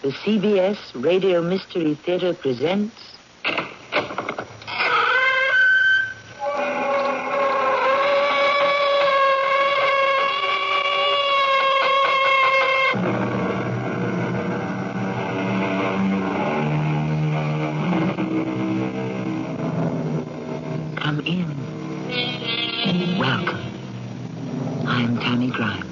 The CBS Radio Mystery Theater presents... Come in. Welcome. I am Tammy Grimes.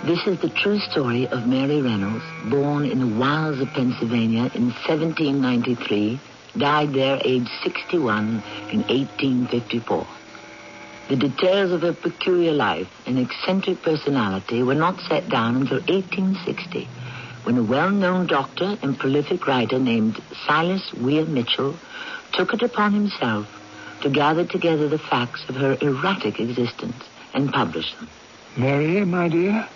This is the true story of Mary Reynolds, born in the wilds of Pennsylvania in 1793, died there aged 61 in 1854. The details of her peculiar life and eccentric personality were not set down until 1860, when a well-known doctor and prolific writer named Silas Weir Mitchell took it upon himself to gather together the facts of her erratic existence and publish them. Mary, my dear?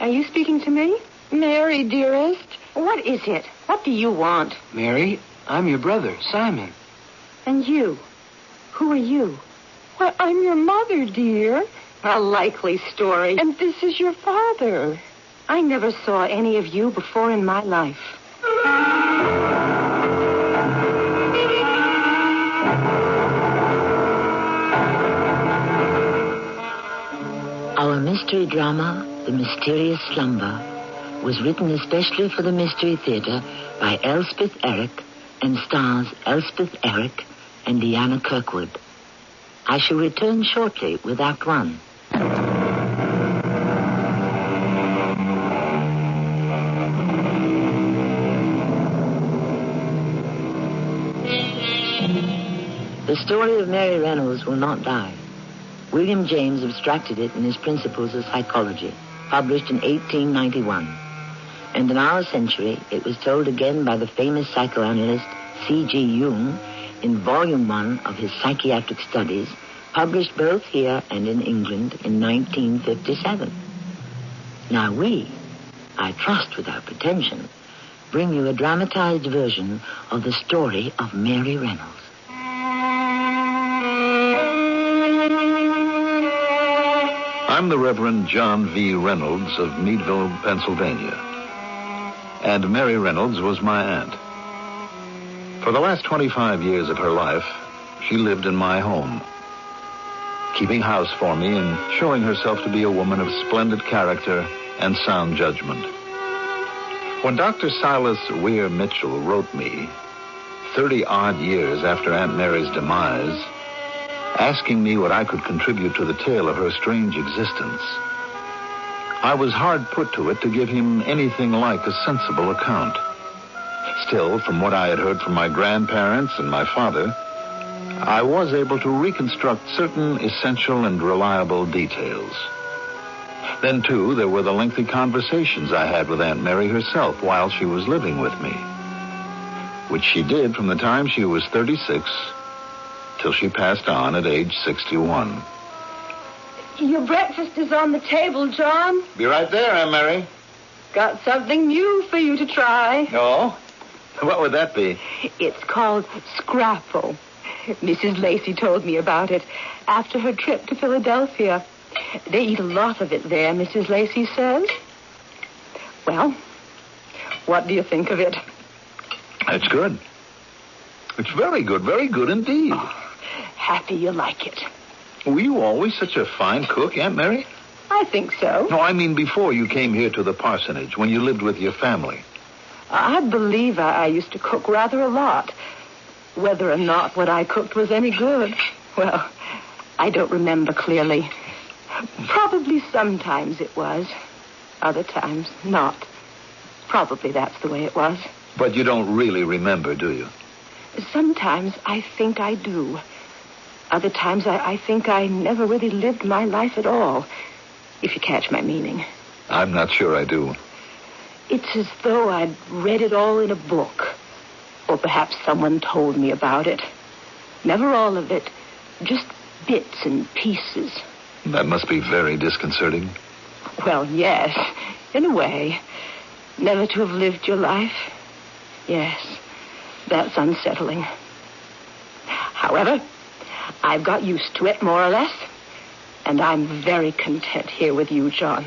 Are you speaking to me? Mary, dearest. What is it? What do you want? Mary, I'm your brother, Simon. And you? Who are you? Why, I'm your mother, dear. A likely story. And this is your father. I never saw any of you before in my life. Our mystery drama, The Mysterious Slumber, was written especially for the Mystery Theater by Elspeth Eric and stars Elspeth Eric and Deanna Kirkwood. I shall return shortly with Act One. The story of Mary Reynolds will not die. William James abstracted it in his Principles of Psychology, published in 1891. And in our century, it was told again by the famous psychoanalyst C.G. Jung in Volume 1 of his Psychiatric Studies, published both here and in England in 1957. Now we, I trust without pretension, bring you a dramatized version of the story of Mary Reynolds. I'm the Reverend John V. Reynolds of Meadville, Pennsylvania. And Mary Reynolds was my aunt. For the last 25 years of her life, she lived in my home, keeping house for me and showing herself to be a woman of splendid character and sound judgment. When Dr. Silas Weir Mitchell wrote me, 30-odd years after Aunt Mary's demise, asking me what I could contribute to the tale of her strange existence, I was hard put to it to give him anything like a sensible account. Still, from what I had heard from my grandparents and my father, I was able to reconstruct certain essential and reliable details. Then, too, there were the lengthy conversations I had with Aunt Mary herself while she was living with me, which she did from the time she was 36 till she passed on at age 61. Your breakfast is on the table, John. Be right there, Aunt Mary. Got something new for you to try. Oh? What would that be? It's called Scrapple. Mrs. Lacey told me about it after her trip to Philadelphia. They eat a lot of it there, Mrs. Lacey says. Well, what do you think of it? It's good. It's very good indeed. Oh, happy you like it. Were you always such a fine cook, Aunt Mary? I think so. No, I mean before you came here to the parsonage, when you lived with your family. I believe I used to cook rather a lot. Whether or not what I cooked was any good, well, I don't remember clearly. Probably sometimes it was. Other times, not. Probably that's the way it was. But you don't really remember, do you? Sometimes I think I do. Other times I think I never really lived my life at all, if you catch my meaning. I'm not sure I do. It's as though I'd read it all in a book. Or perhaps someone told me about it. Never all of it, just bits and pieces. That must be very disconcerting. Well, yes, in a way. Never to have lived your life. Yes, that's unsettling. However, I've got used to it, more or less. And I'm very content here with you, John.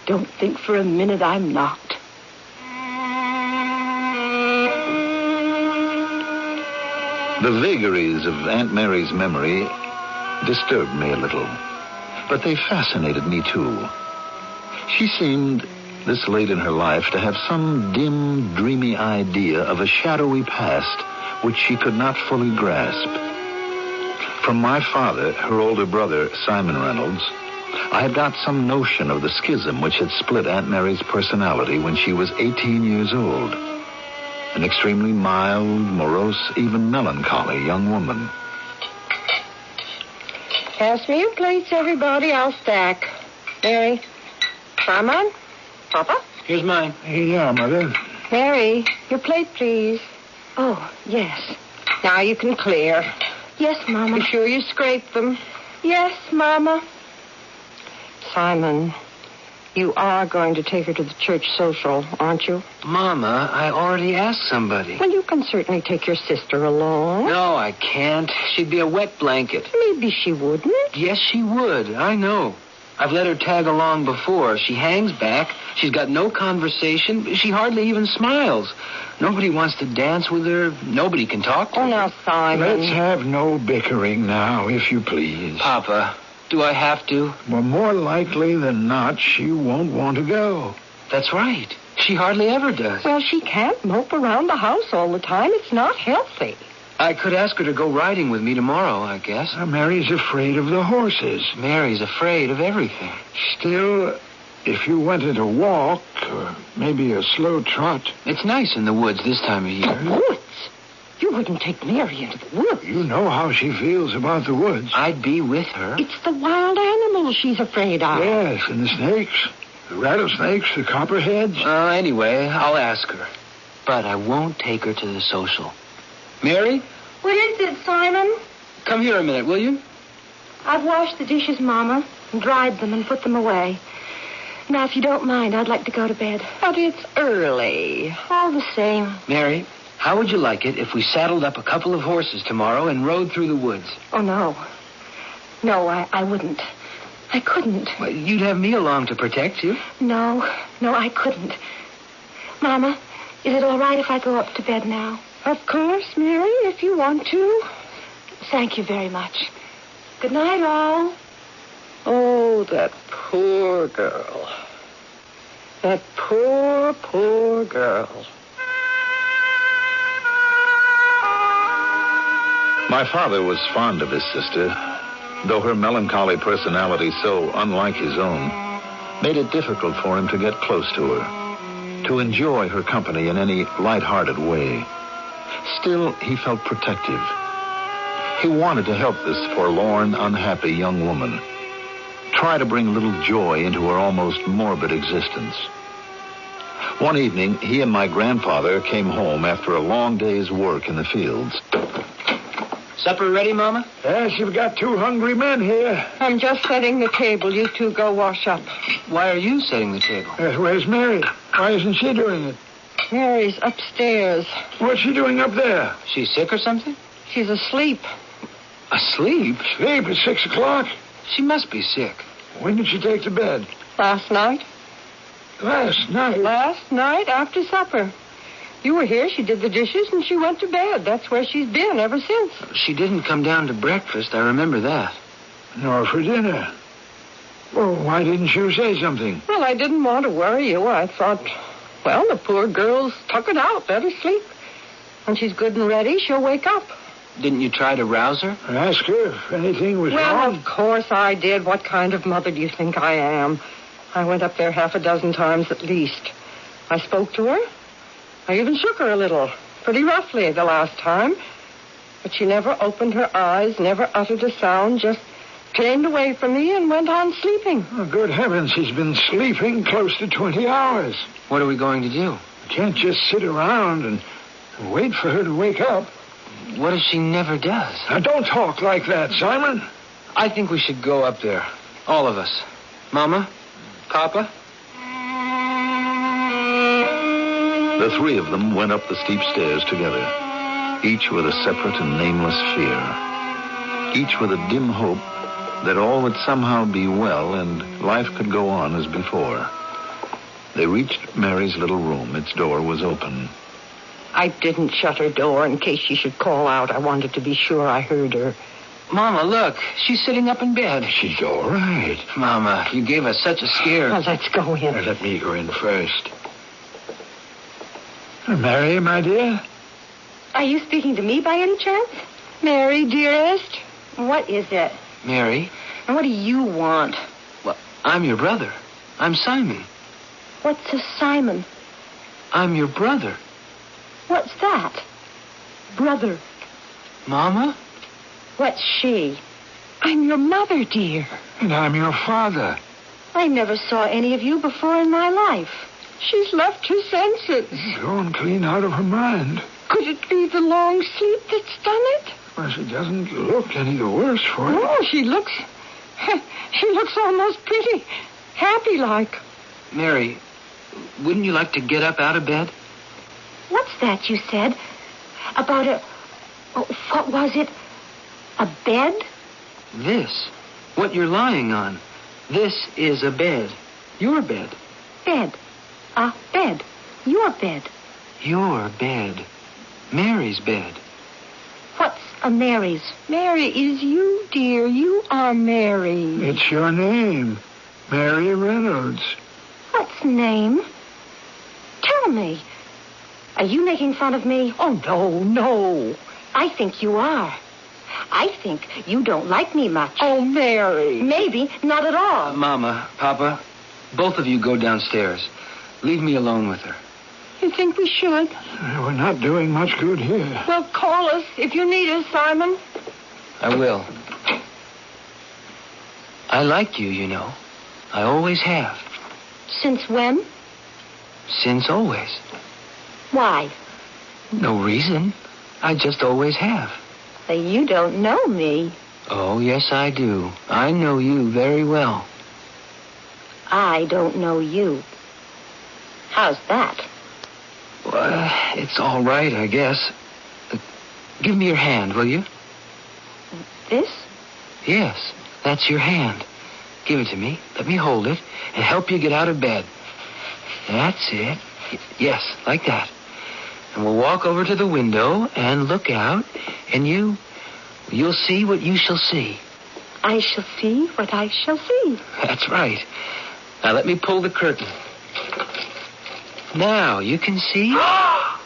Don't think for a minute I'm not. The vagaries of Aunt Mary's memory disturbed me a little, but they fascinated me too. She seemed, this late in her life, to have some dim, dreamy idea of a shadowy past which she could not fully grasp. From my father, her older brother, Simon Reynolds, I had got some notion of the schism which had split Aunt Mary's personality when she was 18 years old. An extremely mild, morose, even melancholy young woman. Pass me your plates, everybody. I'll stack. Mary. Simon? Papa? Here's mine. Here you are, Mother. Mary, your plate, please. Oh, yes. Now you can clear. Yes, Mama. Be sure you scrape them. Yes, Mama. Simon, you are going to take her to the church social, aren't you? Mama, I already asked somebody. Well, you can certainly take your sister along. No, I can't. She'd be a wet blanket. Maybe she wouldn't. Yes, she would. I know. I've let her tag along before. She hangs back. She's got no conversation. She hardly even smiles. Nobody wants to dance with her. Nobody can talk to her. Oh, now, Simon. Let's have no bickering now, if you please. Papa, do I have to? Well, more likely than not, she won't want to go. That's right. She hardly ever does. Well, she can't mope around the house all the time. It's not healthy. I could ask her to go riding with me tomorrow, I guess. Mary's afraid of the horses. Mary's afraid of everything. Still, if you wanted a walk, or maybe a slow trot. It's nice in the woods this time of year. The woods? You wouldn't take Mary into the woods. You know how she feels about the woods. I'd be with her. It's the wild animals she's afraid of. Yes, and the snakes. The rattlesnakes, the copperheads. Anyway, I'll ask her. But I won't take her to the social. Mary? What is it, Simon? Come here a minute, will you? I've washed the dishes, Mama, and dried them and put them away. Now, if you don't mind, I'd like to go to bed. But it's early. All the same. Mary, how would you like it if we saddled up a couple of horses tomorrow and rode through the woods? Oh, no. No, I wouldn't. I couldn't. Well, you'd have me along to protect you. No, I couldn't. Mama, is it all right if I go up to bed now? Of course, Mary, if you want to. Thank you very much. Good night, all. Oh, that poor girl. That poor, poor girl. My father was fond of his sister, though her melancholy personality, so unlike his own, made it difficult for him to get close to her, to enjoy her company in any light-hearted way. Still, he felt protective. He wanted to help this forlorn, unhappy young woman, try to bring a little joy into her almost morbid existence. One evening, he and my grandfather came home after a long day's work in the fields. Supper ready, Mama? Yes, you've got two hungry men here. I'm just setting the table. You two go wash up. Why are you setting the table? Where's Mary? Why isn't she doing it? Mary's upstairs. What's she doing up there? She's sick or something? She's asleep. Asleep? Sleep at 6 o'clock. She must be sick. When did she take to bed? Last night. Last night? Last night after supper. You were here, she did the dishes, and she went to bed. That's where she's been ever since. She didn't come down to breakfast. I remember that. Nor for dinner. Well, why didn't you say something? Well, I didn't want to worry you. I thought, well, the poor girl's tuckered out. Let her sleep. When she's good and ready, she'll wake up. Didn't you try to rouse her? Ask her if anything was well, wrong. Of course I did. What kind of mother do you think I am? I went up there half a dozen times at least. I spoke to her. I even shook her a little, pretty roughly the last time. But she never opened her eyes, never uttered a sound, just turned away from me and went on sleeping. Oh, good heavens, she's been sleeping close to 20 hours. What are we going to do? Can't just sit around and wait for her to wake up. What if she never does? Now, don't talk like that, Simon. I think we should go up there. All of us. Mama? Papa? The three of them went up the steep stairs together, each with a separate and nameless fear, each with a dim hope that all would somehow be well and life could go on as before. They reached Mary's little room. Its door was open. I didn't shut her door in case she should call out. I wanted to be sure I heard her. Mama, look. She's sitting up in bed. She's all right. Mama, you gave us such a scare. Well, let's go in. Let me go in first. Mary, my dear? Are you speaking to me by any chance? Mary, dearest? What is it? Mary? And what do you want? Well, I'm your brother. I'm Simon. What's a Simon? I'm your brother. What's that? Brother. Mama? What's she? I'm your mother, dear. And I'm your father. I never saw any of you before in my life. She's left her senses. Gone clean out of her mind. Could it be the long sleep that's done it? Well, she doesn't look any the worse for it. Oh, she looks almost pretty happy-like. Mary, wouldn't you like to get up out of bed? What's that you said? About a... Oh, what was it? A bed? This. What you're lying on. This is a bed. Your bed. Bed. A bed. Your bed. Your bed. Mary's bed. What's a Mary's? Mary is you, dear. You are Mary. It's your name. Mary Reynolds. What's name? Tell me. Are you making fun of me? Oh, no. I think you are. I think you don't like me much. Oh, Mary. Maybe not at all. Mama, Papa, both of you go downstairs. Leave me alone with her. You think we should? We're not doing much good here. Well, call us if you need us, Simon. I will. I like you, you know. I always have. Since when? Since always. Why? No reason. I just always have. You don't know me. Oh, yes, I do. I know you very well. I don't know you. How's that? Well, it's all right, I guess. Give me your hand, will you? This? Yes, that's your hand. Give it to me. Let me hold it and help you get out of bed. That's it. Yes, like that. And we'll walk over to the window and look out, and you'll see what you shall see. I shall see what I shall see. That's right. Now let me pull the curtain. Now you can see. Oh,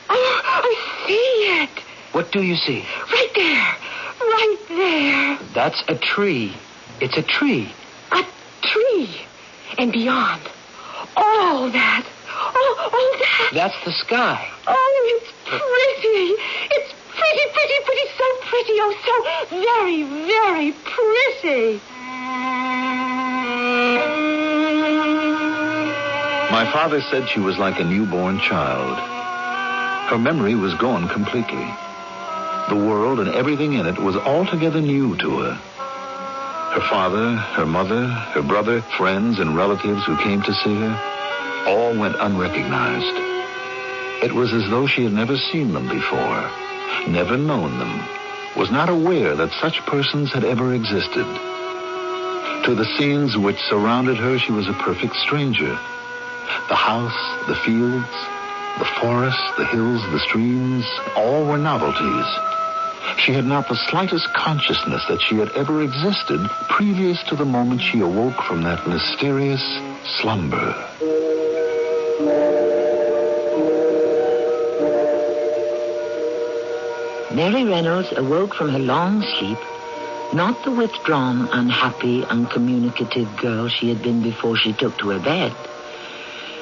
I see it. What do you see? Right there. Right there. That's a tree. It's a tree. A tree. And beyond. All that. All that. That's the sky. Oh, it's pretty. It's pretty, pretty, pretty. So pretty. Oh, so very, very pretty. My father said she was like a newborn child. Her memory was gone completely. The world and everything in it was altogether new to her. Her father, her mother, her brother, friends, and relatives who came to see her, all went unrecognized. It was as though she had never seen them before, never known them, was not aware that such persons had ever existed. To the scenes which surrounded her, she was a perfect stranger. The house, the fields, the forests, the hills, the streams, all were novelties. She had not the slightest consciousness that she had ever existed previous to the moment she awoke from that mysterious slumber. Mary Reynolds awoke from her long sleep, not the withdrawn, unhappy, uncommunicative girl she had been before she took to her bed.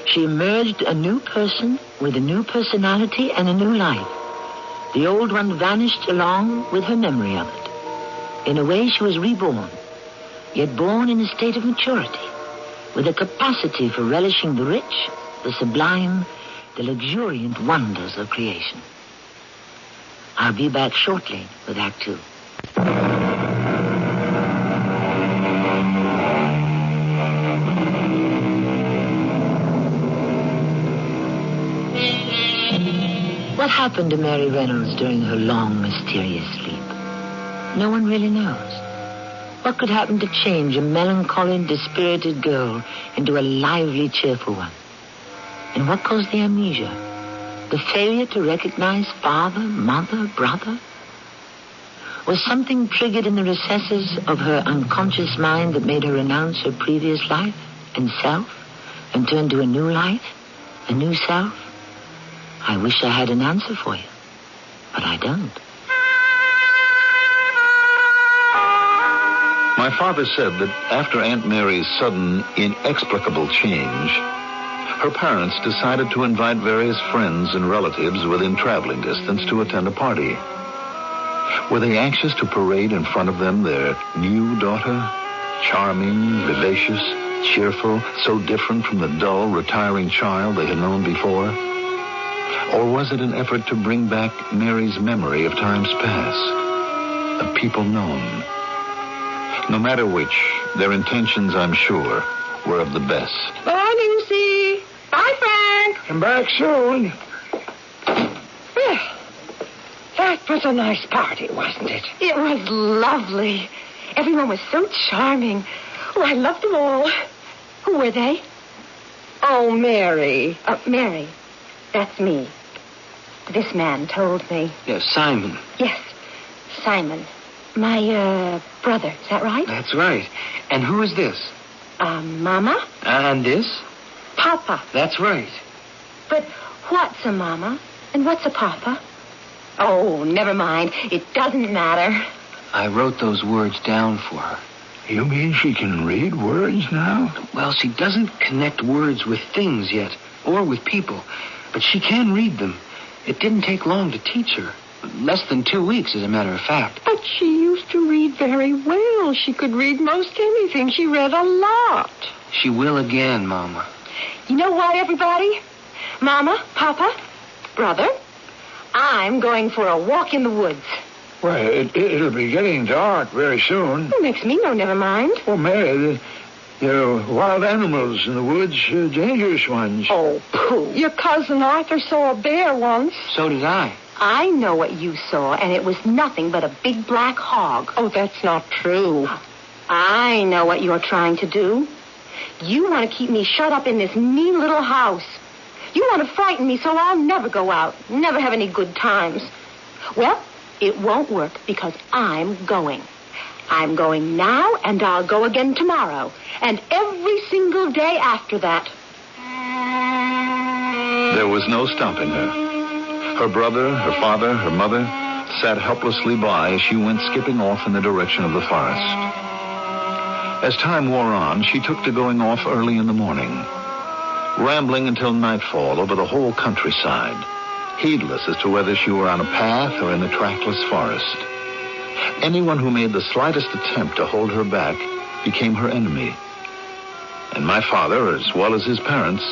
She emerged a new person with a new personality and a new life. The old one vanished along with her memory of it. In a way, she was reborn, yet born in a state of maturity, with a capacity for relishing the rich, the sublime, the luxuriant wonders of creation. I'll be back shortly with Act Two. What happened to Mary Reynolds during her long, mysterious sleep? No one really knows. What could happen to change a melancholy, dispirited girl into a lively, cheerful one? And what caused the amnesia? The failure to recognize father, mother, brother? Was something triggered in the recesses of her unconscious mind that made her renounce her previous life and self and turn to a new life, a new self? I wish I had an answer for you, but I don't. My father said that after Aunt Mary's sudden, inexplicable change, her parents decided to invite various friends and relatives within traveling distance to attend a party. Were they anxious to parade in front of them their new daughter? Charming, vivacious, cheerful, so different from the dull, retiring child they had known before? Or was it an effort to bring back Mary's memory of times past, of people known? No matter which, their intentions, I'm sure, were of the best. Bye, Lucy. Bye, Frank. Come back soon. That was a nice party, wasn't it? It was lovely. Everyone was so charming. Oh, I loved them all. Who were they? Oh, Mary. Mary. That's me. This man told me. Yes, Simon. Yes, Simon. My, brother. Is that right? That's right. And who is this? Mama? And this? Papa. That's right. But what's a mama and what's a papa? Oh, never mind. It doesn't matter. I wrote those words down for her. You mean she can read words now? Well, she doesn't connect words with things yet, or with people, but she can read them. It didn't take long to teach her. Less than 2 weeks, as a matter of fact. But she used to read very well. She could read most anything. She read a lot. She will again, Mama. You know what, everybody? Mama, Papa, brother, I'm going for a walk in the woods. Well, it'll be getting dark very soon. It makes me no never mind. Oh, Mary, there are wild animals in the woods, dangerous ones. Oh, pooh. Your cousin Arthur saw a bear once. So did I. I know what you saw, and it was nothing but a big black hog. Oh, that's not true. I know what you're trying to do. You want to keep me shut up in this mean little house. You want to frighten me so I'll never go out, never have any good times. Well, it won't work because I'm going. I'm going now, and I'll go again tomorrow, and every single day after that. There was no stopping her. Her brother, her father, her mother sat helplessly by as she went skipping off in the direction of the forest. As time wore on, she took to going off early in the morning, rambling until nightfall over the whole countryside, heedless as to whether she were on a path or in a trackless forest. Anyone who made the slightest attempt to hold her back became her enemy. And my father, as well as his parents,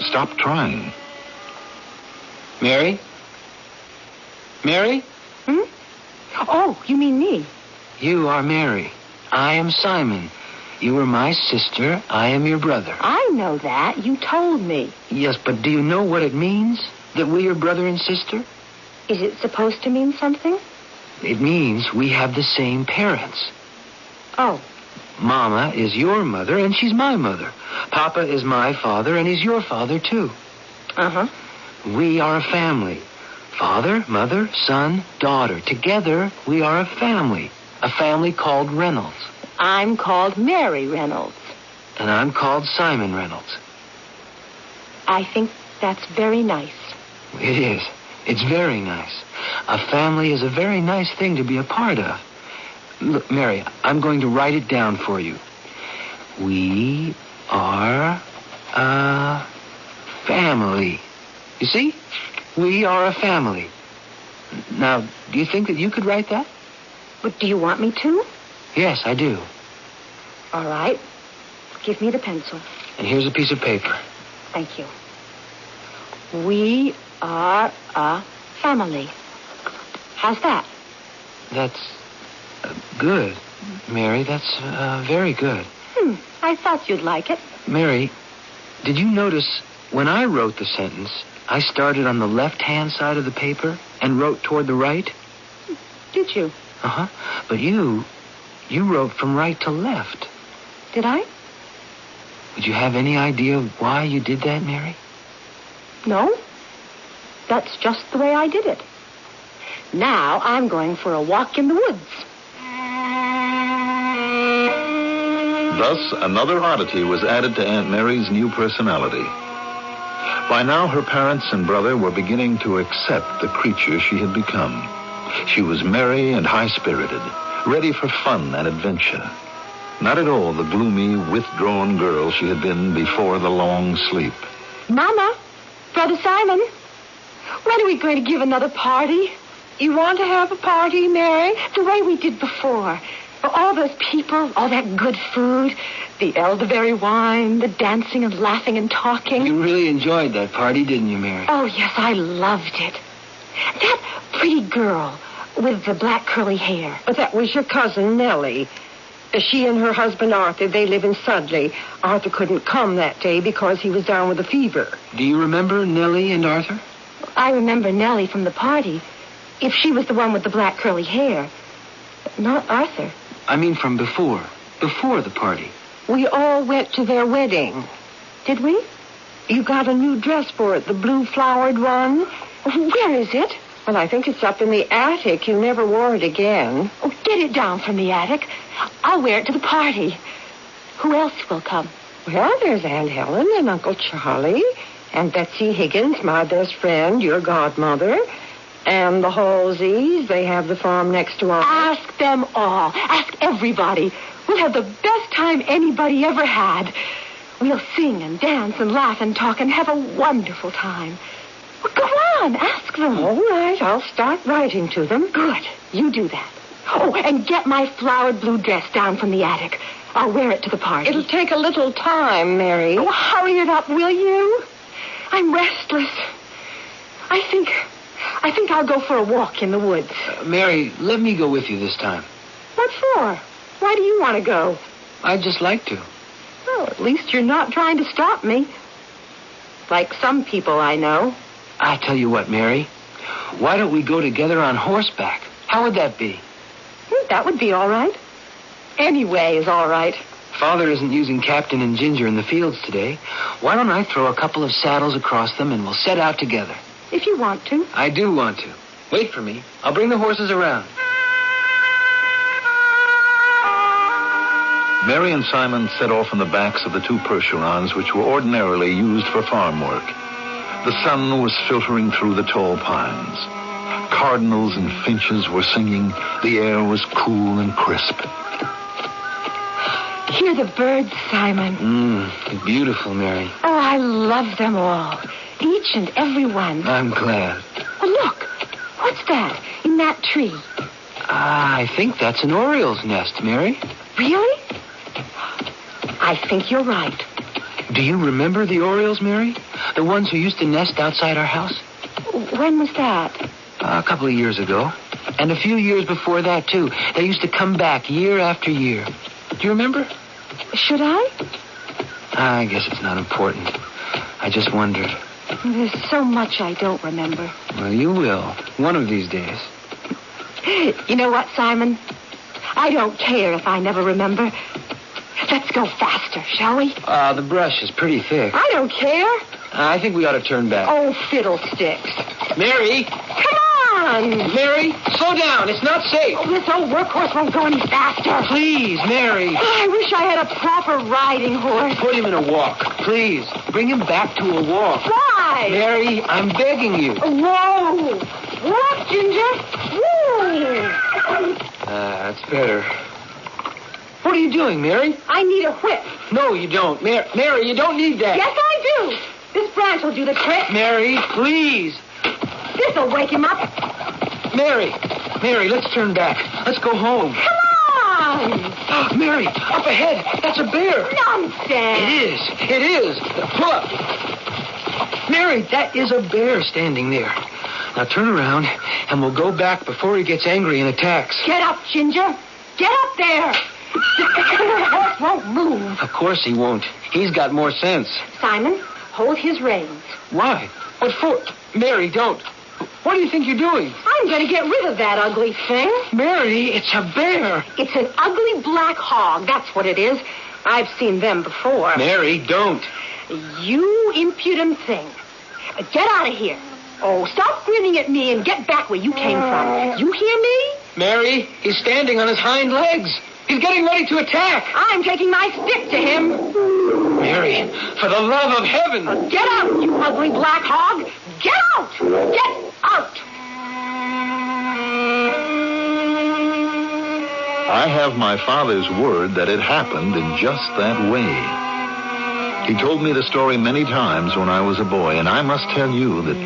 stopped trying. Mary? Mary? Oh, you mean me? You are Mary. I am Simon. You are my sister. I am your brother. I know that. You told me. Yes, but do you know what it means? That we are brother and sister? Is it supposed to mean something? It means we have the same parents. Oh. Mama is your mother, and she's my mother. Papa is my father, and he's your father, too. Uh-huh. We are a family. Father, mother, son, daughter. Together, we are a family. A family called Reynolds. I'm called Mary Reynolds. And I'm called Simon Reynolds. I think that's very nice. It is. It's very nice. A family is a very nice thing to be a part of. Look, Mary, I'm going to write it down for you. We are a family. You see? We are a family. Now, do you think that you could write that? But do you want me to? Yes, I do. All right. Give me the pencil. And here's a piece of paper. Thank you. We are a family. How's that? That's good, Mary. That's very good. I thought you'd like it. Mary, did you notice when I wrote the sentence, I started on the left-hand side of the paper and wrote toward the right? Did you? Uh-huh. But you wrote from right to left. Did I? Would you have any idea why you did that, Mary? No. That's just the way I did it. Now I'm going for a walk in the woods. Thus, another oddity was added to Aunt Mary's new personality. By now, her parents and brother were beginning to accept the creature she had become. She was merry and high-spirited, ready for fun and adventure. Not at all the gloomy, withdrawn girl she had been before the long sleep. Mama, Brother Simon, when are we going to give another party? You want to have a party, Mary? The way we did before. All those people, all that good food, the elderberry wine, the dancing and laughing and talking. You really enjoyed that party, didn't you, Mary? Oh, yes, I loved it. That pretty girl with the black curly hair. But that was your cousin, Nellie. She and her husband, Arthur, they live in Sudley. Arthur couldn't come that day because he was down with a fever. Do you remember Nellie and Arthur? I remember Nellie from the party. If she was the one with the black curly hair. But not Arthur. I mean from before the party. We all went to their wedding. Did we? You got a new dress for it, the blue-flowered one. Where is it? Well, I think it's up in the attic. You never wore it again. Oh, get it down from the attic. I'll wear it to the party. Who else will come? Well, there's Aunt Helen and Uncle Charlie and Betsy Higgins, my best friend, your godmother, and the Halseys. They have the farm next to ours. Ask them all. Ask everybody. We'll have the best time anybody ever had. We'll sing and dance and laugh and talk and have a wonderful time. Well, go on, ask them. All right, I'll start writing to them. Good. You do that. Oh, and get my flowered blue dress down from the attic. I'll wear it to the party. It'll take a little time, Mary. Oh, hurry it up, will you? I'm restless. I think I'll go for a walk in the woods. Mary, let me go with you this time. What for? Why do you want to go? I'd just like to. Well, at least you're not trying to stop me. Like some people I know. I tell you what, Mary. Why don't we go together on horseback? How would that be? That would be all right. Any way is all right. Father isn't using Captain and Ginger in the fields today. Why don't I throw a couple of saddles across them and we'll set out together? If you want to. I do want to. Wait for me. I'll bring the horses around. Mary and Simon set off on the backs of the two Percherons, which were ordinarily used for farm work. The sun was filtering through the tall pines. Cardinals and finches were singing. The air was cool and crisp. Hear the birds, Simon. Beautiful, Mary. Oh, I love them all. Each and every one. I'm glad. Oh, look. What's that in that tree? I think that's an oriole's nest, Mary. Really? I think you're right. Do you remember the orioles, Mary? The ones who used to nest outside our house? When was that? A couple of years ago. And a few years before that, too. They used to come back year after year. Do you remember? Should I? I guess it's not important. I just wondered. There's so much I don't remember. Well, you will. One of these days. You know what, Simon? I don't care if I never remember. Let's go faster, shall we? The brush is pretty thick. I don't care. I think we ought to turn back. Oh, fiddlesticks. Mary! Come on! Mary, slow down. It's not safe. Oh, this old workhorse won't go any faster. Please, Mary. Oh, I wish I had a proper riding horse. Put him in a walk. Please. Bring him back to a walk. Why? Mary, I'm begging you. Whoa! What, Ginger? Whoa! That's better. What are you doing, Mary? I need a whip. No, you don't. Mary, you don't need that. Yes, I do. This branch will do the trick. Mary, please. This'll wake him up. Mary, let's turn back. Let's go home. Come on! Mary, up ahead. That's a bear. Nonsense. It is. Pull up. Mary, that is a bear standing there. Now turn around, and we'll go back before he gets angry and attacks. Get up, Ginger. Get up there. The horse won't move. Of course he won't. He's got more sense. Simon, hold his reins. Why? What for? Mary, don't. What do you think you're doing? I'm going to get rid of that ugly thing. Mary, it's a bear. It's an ugly black hog. That's what it is. I've seen them before. Mary, don't. You impudent thing. Get out of here. Oh, stop grinning at me and get back where you came from. You hear me? Mary, he's standing on his hind legs. He's getting ready to attack. I'm taking my stick to him. Mary, for the love of heaven. Get out, you ugly black hog. Get out. Get out. I have my father's word that it happened in just that way. He told me the story many times when I was a boy, and I must tell you that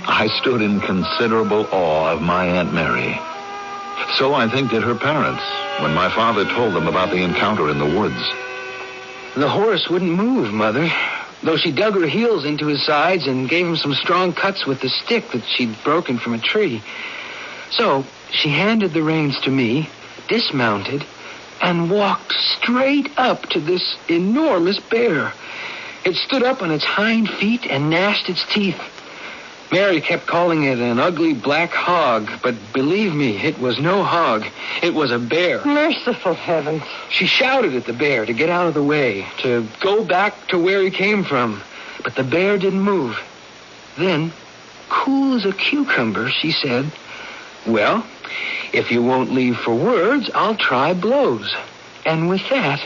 I stood in considerable awe of my Aunt Mary. So I think did her parents when my father told them about the encounter in the woods. The horse wouldn't move, Mother, though she dug her heels into his sides and gave him some strong cuts with the stick that she'd broken from a tree. So she handed the reins to me, dismounted, and walked straight up to this enormous bear. It stood up on its hind feet and gnashed its teeth. Mary kept calling it an ugly black hog, but believe me, it was no hog. It was a bear. Merciful heavens. She shouted at the bear to get out of the way, to go back to where he came from. But the bear didn't move. Then, cool as a cucumber, she said, "Well, if you won't leave for words, I'll try blows." And with that,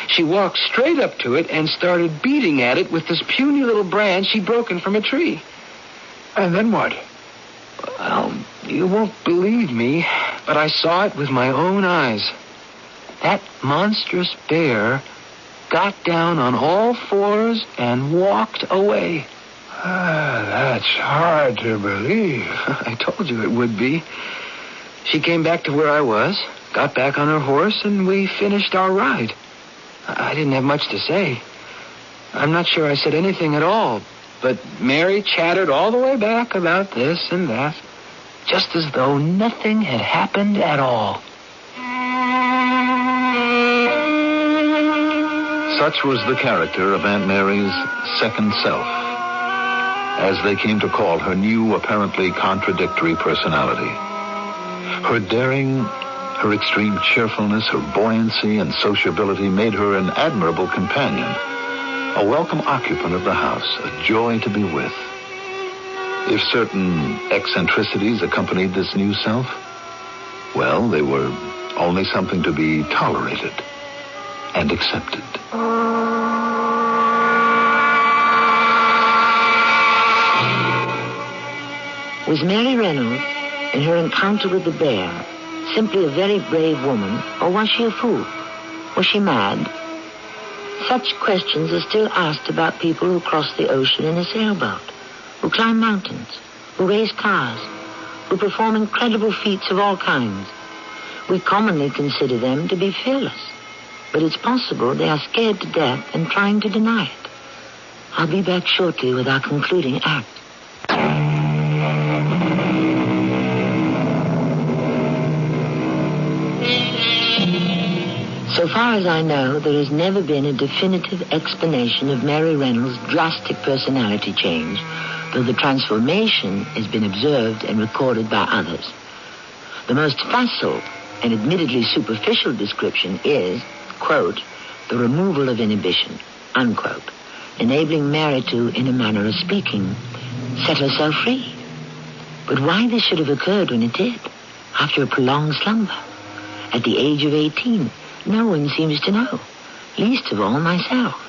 she walked straight up to it and started beating at it with this puny little branch she'd broken from a tree. And then what? Well, you won't believe me, but I saw it with my own eyes. That monstrous bear got down on all fours and walked away. That's hard to believe. I told you it would be. She came back to where I was, got back on her horse, and we finished our ride. I didn't have much to say. I'm not sure I said anything at all, but Mary chattered all the way back about this and that, just as though nothing had happened at all. Such was the character of Aunt Mary's second self, as they came to call her new, apparently contradictory personality. Her daring, her extreme cheerfulness, her buoyancy and sociability made her an admirable companion, a welcome occupant of the house, a joy to be with. If certain eccentricities accompanied this new self, well, they were only something to be tolerated and accepted. Was Mary Reynolds, in her encounter with the bear, simply a very brave woman, or was she a fool? Was she mad? Such questions are still asked about people who cross the ocean in a sailboat, who climb mountains, who race cars, who perform incredible feats of all kinds. We commonly consider them to be fearless, but it's possible they are scared to death and trying to deny it. I'll be back shortly with our concluding act. So far as I know, there has never been a definitive explanation of Mary Reynolds' drastic personality change, though the transformation has been observed and recorded by others. The most facile and admittedly superficial description is, quote, the removal of inhibition, unquote, enabling Mary to, in a manner of speaking, set herself free. But why this should have occurred when it did, after a prolonged slumber, at the age of 18, no one seems to know, least of all myself.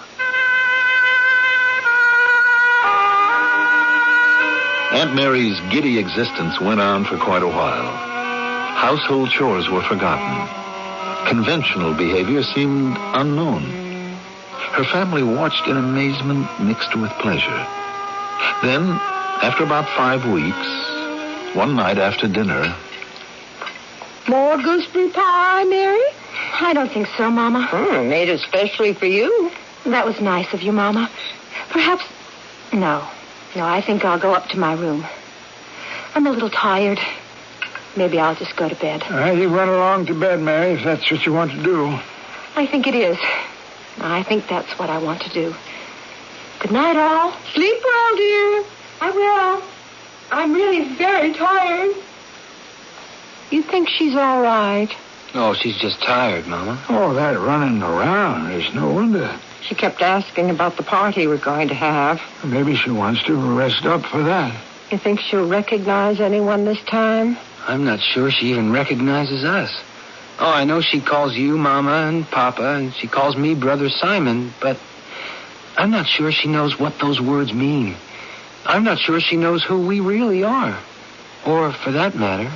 Aunt Mary's giddy existence went on for quite a while. Household chores were forgotten. Conventional behavior seemed unknown. Her family watched in amazement mixed with pleasure. Then, after about 5 weeks, one night after dinner... More gooseberry pie, Mary? I don't think so, Mama. Made especially for you. That was nice of you, Mama. Perhaps... No, I think I'll go up to my room. I'm a little tired. Maybe I'll just go to bed. All right, you run along to bed, Mary, if that's what you want to do. I think it is. I think that's what I want to do. Good night, all. Sleep well, dear. I will. I'm really very tired. You think she's all right? Oh, she's just tired, Mama. Oh, that running around is no wonder. She kept asking about the party we're going to have. Maybe she wants to rest up for that. You think she'll recognize anyone this time? I'm not sure she even recognizes us. Oh, I know she calls you Mama and Papa, and she calls me Brother Simon, but I'm not sure she knows what those words mean. I'm not sure she knows who we really are. Or, for that matter,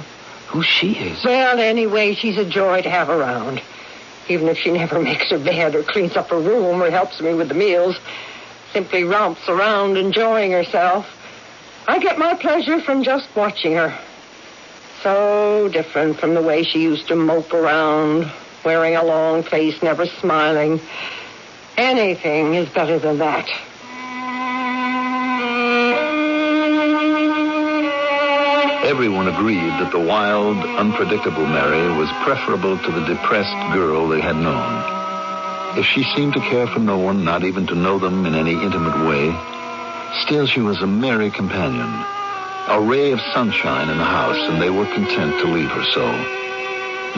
who she is. Well, anyway, she's a joy to have around. Even if she never makes her bed or cleans up her room or helps me with the meals, simply romps around enjoying herself. I get my pleasure from just watching her. So different from the way she used to mope around, wearing a long face, never smiling. Anything is better than that. Everyone agreed that the wild, unpredictable Mary was preferable to the depressed girl they had known. If she seemed to care for no one, not even to know them in any intimate way, still she was a merry companion, a ray of sunshine in the house, and they were content to leave her so.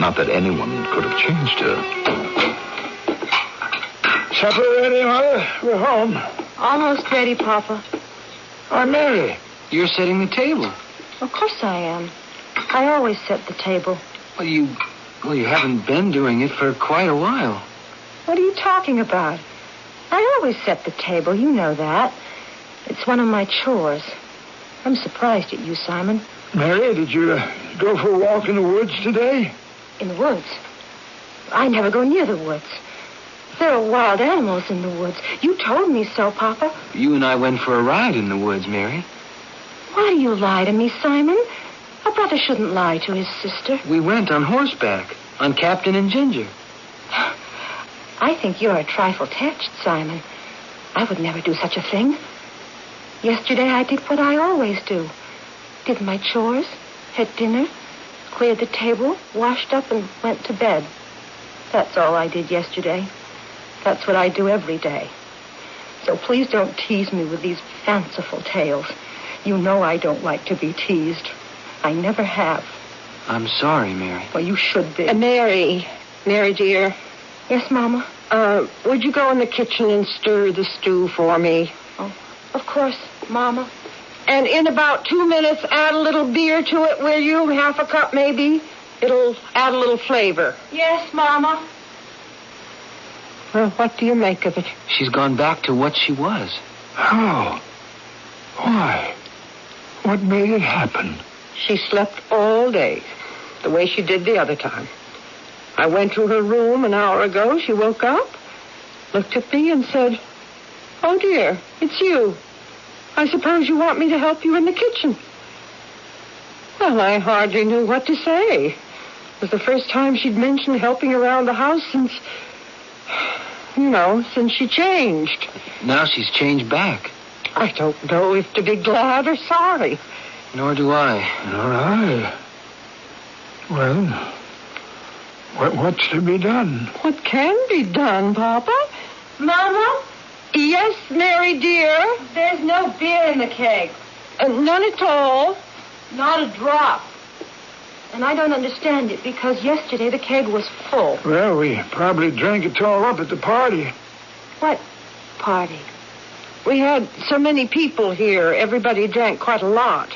Not that anyone could have changed her. Supper ready, Mother? We're home. Almost ready, Papa. I'm Mary. You're setting the table. Of course I am. I always set the table. Well, you haven't been doing it for quite a while. What are you talking about? I always set the table. You know that. It's one of my chores. I'm surprised at you, Simon. Mary, did you go for a walk in the woods today? In the woods? I never go near the woods. There are wild animals in the woods. You told me so, Papa. You and I went for a ride in the woods, Mary. Why do you lie to me, Simon? A brother shouldn't lie to his sister. We went on horseback, on Captain and Ginger. I think you're a trifle touched, Simon. I would never do such a thing. Yesterday I did what I always do. Did my chores, had dinner, cleared the table, washed up, and went to bed. That's all I did yesterday. That's what I do every day. So please don't tease me with these fanciful tales. You know I don't like to be teased. I never have. I'm sorry, Mary. Well, you should be. Mary, dear. Yes, Mama? Would you go in the kitchen and stir the stew for me? Oh, of course, Mama. And in about 2 minutes, add a little beer to it, will you? Half a cup, maybe. It'll add a little flavor. Yes, Mama. Well, what do you make of it? She's gone back to what she was. How? Why? What made it happen? She slept all day, the way she did the other time. I went to her room an hour ago. She woke up, looked at me, and said, "Oh, dear, it's you. I suppose you want me to help you in the kitchen." Well, I hardly knew what to say. It was the first time she'd mentioned helping around the house since she changed. Now she's changed back. I don't know if to be glad or sorry. Nor do I. Nor I. Well, what's to be done? What can be done, Papa? Mama? Yes, Mary, dear? There's no beer in the keg. None at all. Not a drop. And I don't understand it because yesterday the keg was full. Well, we probably drank it all up at the party. What party? We had so many people here. Everybody drank quite a lot.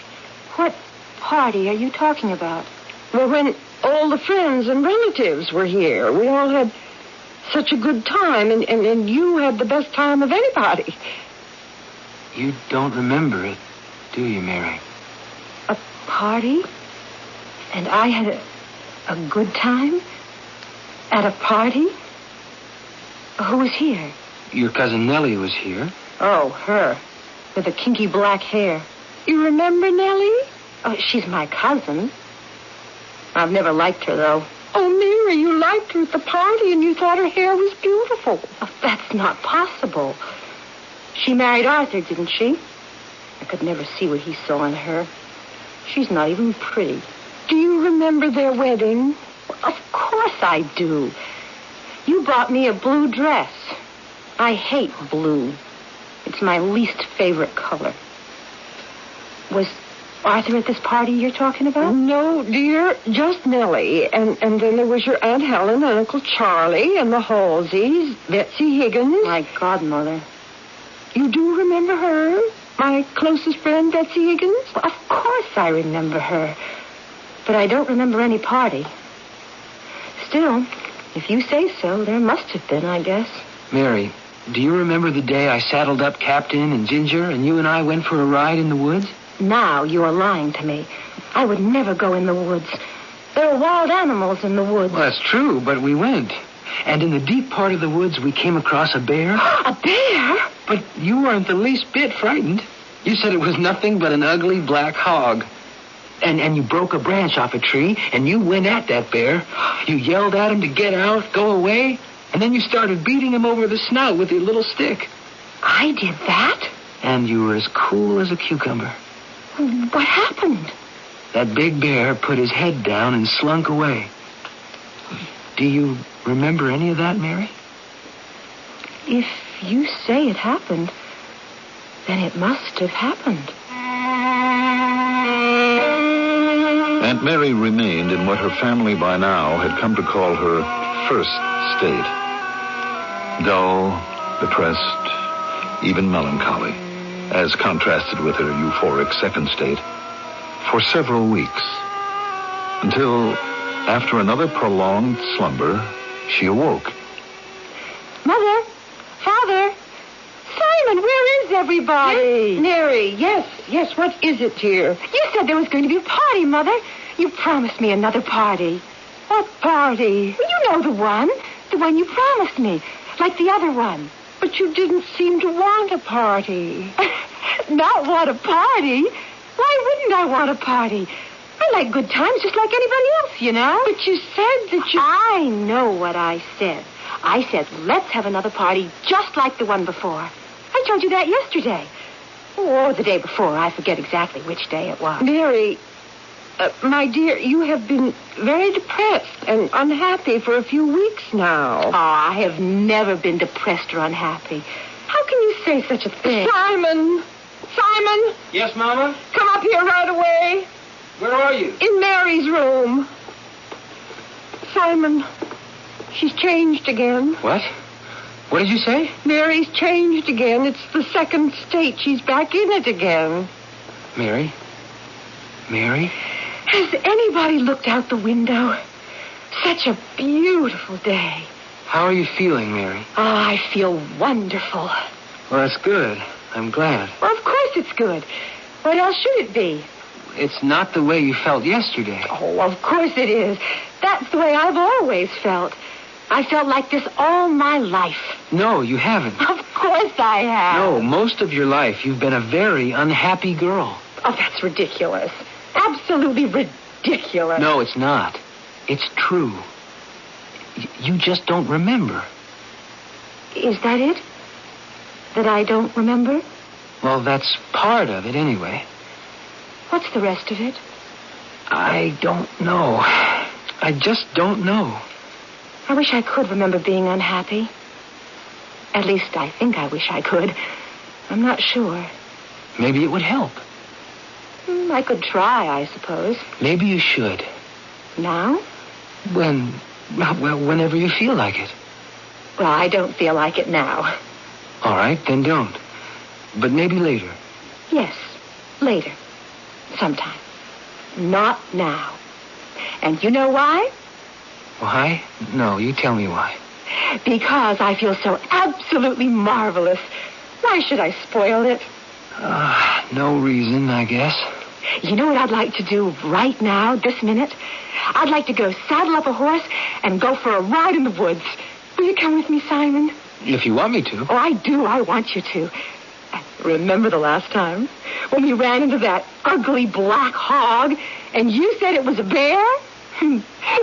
What party are you talking about? Well, when all the friends and relatives were here, we all had such a good time, and you had the best time of anybody. You don't remember it, do you, Mary? A party? And I had a good time? At a party? Who was here? Your cousin Nellie was here. Oh, her. With the kinky black hair. You remember Nellie? Oh, she's my cousin. I've never liked her, though. Oh, Mary, you liked her at the party and you thought her hair was beautiful. Oh, that's not possible. She married Arthur, didn't she? I could never see what he saw in her. She's not even pretty. Do you remember their wedding? Well, of course I do. You bought me a blue dress. I hate blue. It's my least favorite color. Was Arthur at this party you're talking about? No, dear, just Nellie. And then there was your Aunt Helen and Uncle Charlie and the Halseys, Betsy Higgins. My godmother. You do remember her? My closest friend, Betsy Higgins? Well, of course I remember her. But I don't remember any party. Still, if you say so, there must have been, I guess. Mary, do you remember the day I saddled up Captain and Ginger and you and I went for a ride in the woods? Now you are lying to me. I would never go in the woods. There are wild animals in the woods. Well, that's true, but we went. And in the deep part of the woods, we came across a bear. A bear? But you weren't the least bit frightened. You said it was nothing but an ugly black hog. And you broke a branch off a tree, and you went at that bear. You yelled at him to get out, go away, and then you started beating him over the snout with your little stick. I did that? And you were as cool as a cucumber. What happened? That big bear put his head down and slunk away. Do you remember any of that, Mary? If you say it happened, then it must have happened. Aunt Mary remained in what her family by now had come to call her first state. Dull, depressed, even melancholy, as contrasted with her euphoric second state, for several weeks, until, after another prolonged slumber, she awoke. Mother! Father! Simon, where is everybody? Mary, yes, what is it, dear? You said there was going to be a party, Mother. You promised me another party. What party? Well, you know the one you promised me, like the other one. But you didn't seem to want a party. Not want a party? Why wouldn't I want a party? I like good times just like anybody else, you know. But you said that you... I know what I said. I said, let's have another party just like the one before. I told you that yesterday. Or the day before. I forget exactly which day it was. Mary, my dear, you have been very depressed and unhappy for a few weeks now. Oh, I have never been depressed or unhappy. How can you say such a thing? Simon! Yes, Mama? Come up here right away. Where are you? In Mary's room. Simon, she's changed again. What? What did you say? Mary's changed again. It's the second state. She's back in it again. Mary? Has anybody looked out the window? Such a beautiful day. How are you feeling, Mary? Oh, I feel wonderful. Well, that's good. I'm glad. Well, of course it's good. What else should it be? It's not the way you felt yesterday. Oh, of course it is. That's the way I've always felt. I felt like this all my life. No, you haven't. Of course I have. No, most of your life you've been a very unhappy girl. Oh, that's ridiculous. Absolutely ridiculous. No, it's not. It's true. You just don't remember. Is that it? That I don't remember? Well, that's part of it anyway. What's the rest of it? I don't know. I just don't know. I wish I could remember being unhappy. At least I think I wish I could. I'm not sure. Maybe it would help. I could try, I suppose. Maybe you should. Now? Whenever you feel like it. Well, I don't feel like it now. All right, then don't. But maybe later. Yes, later. Sometime. Not now. And you know why? Why? No, you tell me why. Because I feel so absolutely marvelous. Why should I spoil it? No reason, I guess. You know what I'd like to do right now, this minute? I'd like to go saddle up a horse and go for a ride in the woods. Will you come with me, Simon? If you want me to. Oh, I do. I want you to. Remember the last time when we ran into that ugly black hog and you said it was a bear?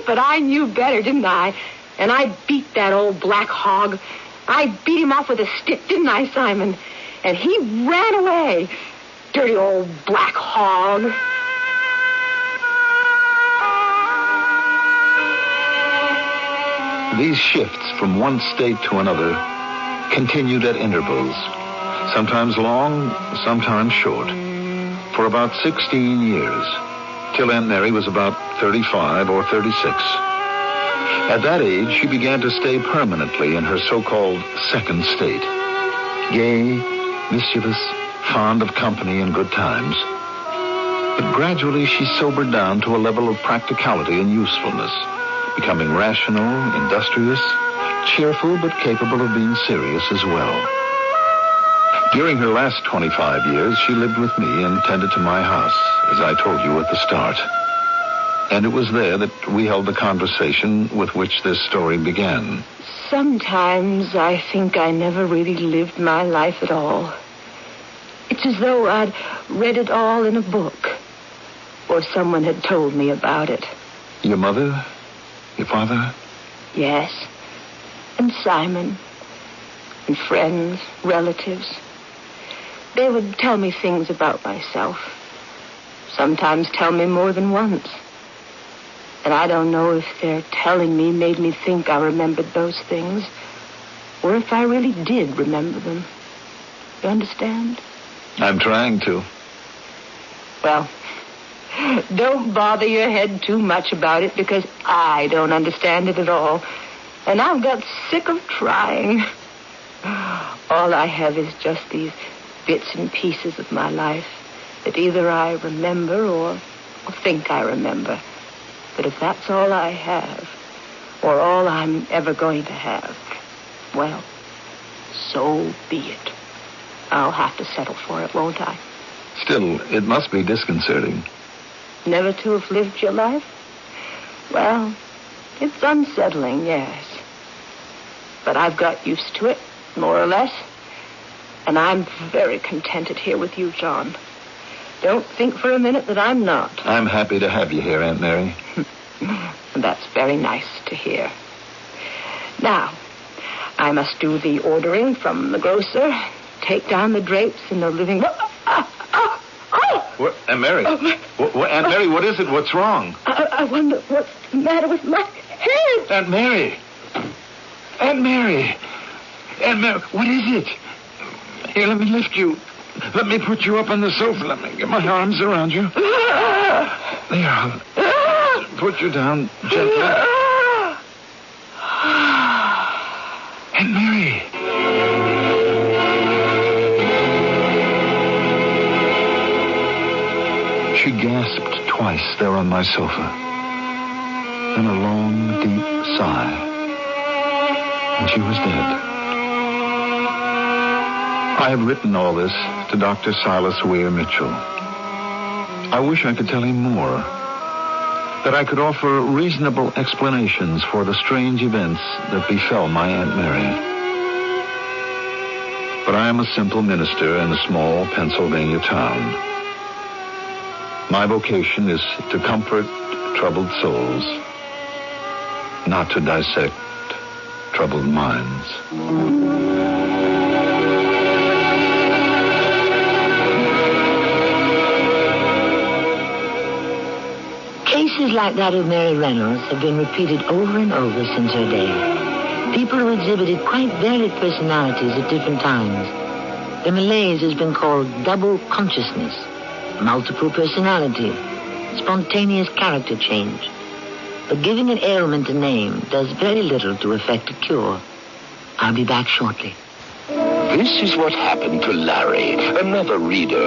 But I knew better, didn't I? And I beat that old black hog. I beat him off with a stick, didn't I, Simon? And he ran away. Dirty old black hog. These shifts from one state to another continued at intervals, sometimes long, sometimes short, for about 16 years, till Aunt Mary was about 35 or 36. At that age, she began to stay permanently in her so-called second state. Gay, mischievous, fond of company and good times. But gradually she sobered down to a level of practicality and usefulness, becoming rational, industrious, cheerful, but capable of being serious as well. During her last 25 years, she lived with me and tended to my house, as I told you at the start. And it was there that we held the conversation with which this story began. Sometimes I think I never really lived my life at all. It's as though I'd read it all in a book, or someone had told me about it. Your mother? Your father? Yes. And Simon. And friends, relatives. They would tell me things about myself. Sometimes tell me more than once. And I don't know if their telling me made me think I remembered those things, or if I really did remember them. You understand? I'm trying to. Well, don't bother your head too much about it, because I don't understand it at all. And I've got sick of trying. All I have is just these bits and pieces of my life that either I remember or think I remember. But if that's all I have, or all I'm ever going to have, well, so be it. I'll have to settle for it, won't I? Still, it must be disconcerting. Never to have lived your life? Well, it's unsettling, yes. But I've got used to it, more or less. And I'm very contented here with you, John. Don't think for a minute that I'm not. I'm happy to have you here, Aunt Mary. That's very nice to hear. Now, I must do the ordering from the grocer, take down the drapes in the living room. What, Aunt Mary? Aunt Mary, what is it? What's wrong? I wonder what's the matter with my head. Aunt Mary! Aunt Mary! Aunt Mary, what is it? Here, let me lift you. Let me put you up on the sofa. Let me get my arms around you. There, I'll put you down gently. Aunt Mary! She gasped twice there on my sofa. Then a long, deep sigh. And she was dead. I have written all this to Dr. Silas Weir Mitchell. I wish I could tell him more, that I could offer reasonable explanations for the strange events that befell my Aunt Mary. But I am a simple minister in a small Pennsylvania town. My vocation is to comfort troubled souls, not to dissect troubled minds. Cases like that of Mary Reynolds have been repeated over and over since her day. People who exhibited quite varied personalities at different times. The malaise has been called double consciousness, multiple personality, spontaneous character change. But giving an ailment a name does very little to effect a cure. I'll be back shortly. This is what happened to Larry, another reader,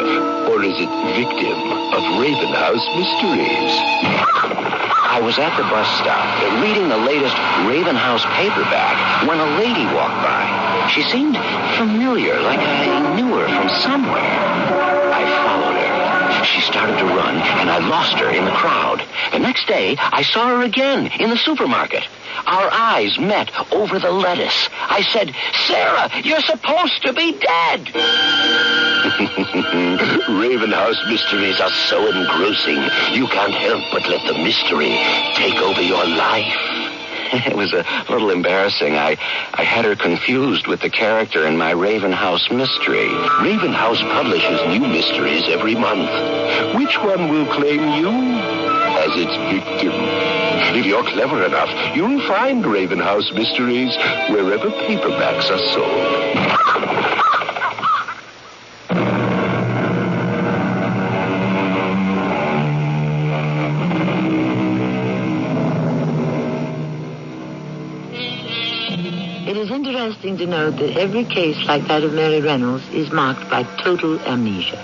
or is it victim, of Ravenhouse Mysteries. I was at the bus stop reading the latest Ravenhouse paperback when a lady walked by. She seemed familiar, like I knew her from somewhere. I followed her. She started to run, and I lost her in the crowd. The next day, I saw her again in the supermarket. Our eyes met over the lettuce. I said, "Sarah, you're supposed to be dead." Ravenhouse Mysteries are so engrossing, you can't help but let the mystery take over your life. It was a little embarrassing. I had her confused with the character in my Ravenhouse mystery. Ravenhouse publishes new mysteries every month. Which one will claim you as its victim? If you're clever enough, you'll find Ravenhouse Mysteries wherever paperbacks are sold. It is interesting interesting to note that every case like that of Mary Reynolds is marked by total amnesia.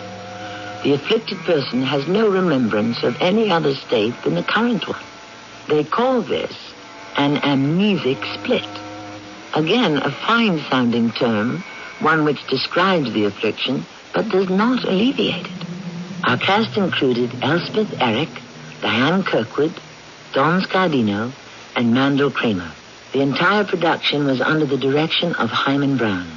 The afflicted person has no remembrance of any other state than the current one. They call this an amnesic split. Again, a fine-sounding term, one which describes the affliction, but does not alleviate it. Our cast included Elspeth Eric, Diane Kirkwood, Don Scardino, and Mandel Kramer. The entire production was under the direction of Himan Brown.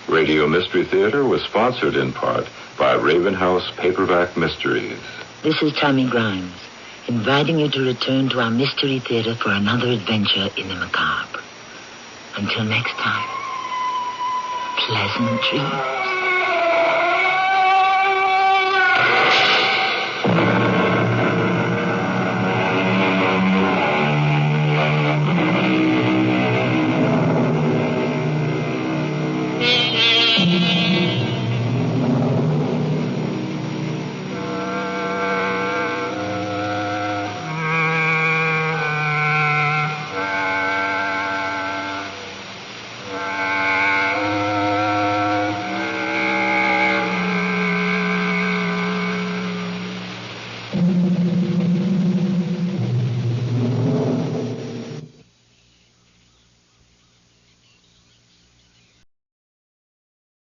Radio Mystery Theater was sponsored in part by Raven House Paperback Mysteries. This is Tammy Grimes, inviting you to return to our Mystery Theater for another adventure in the macabre. Until next time, pleasant dreams.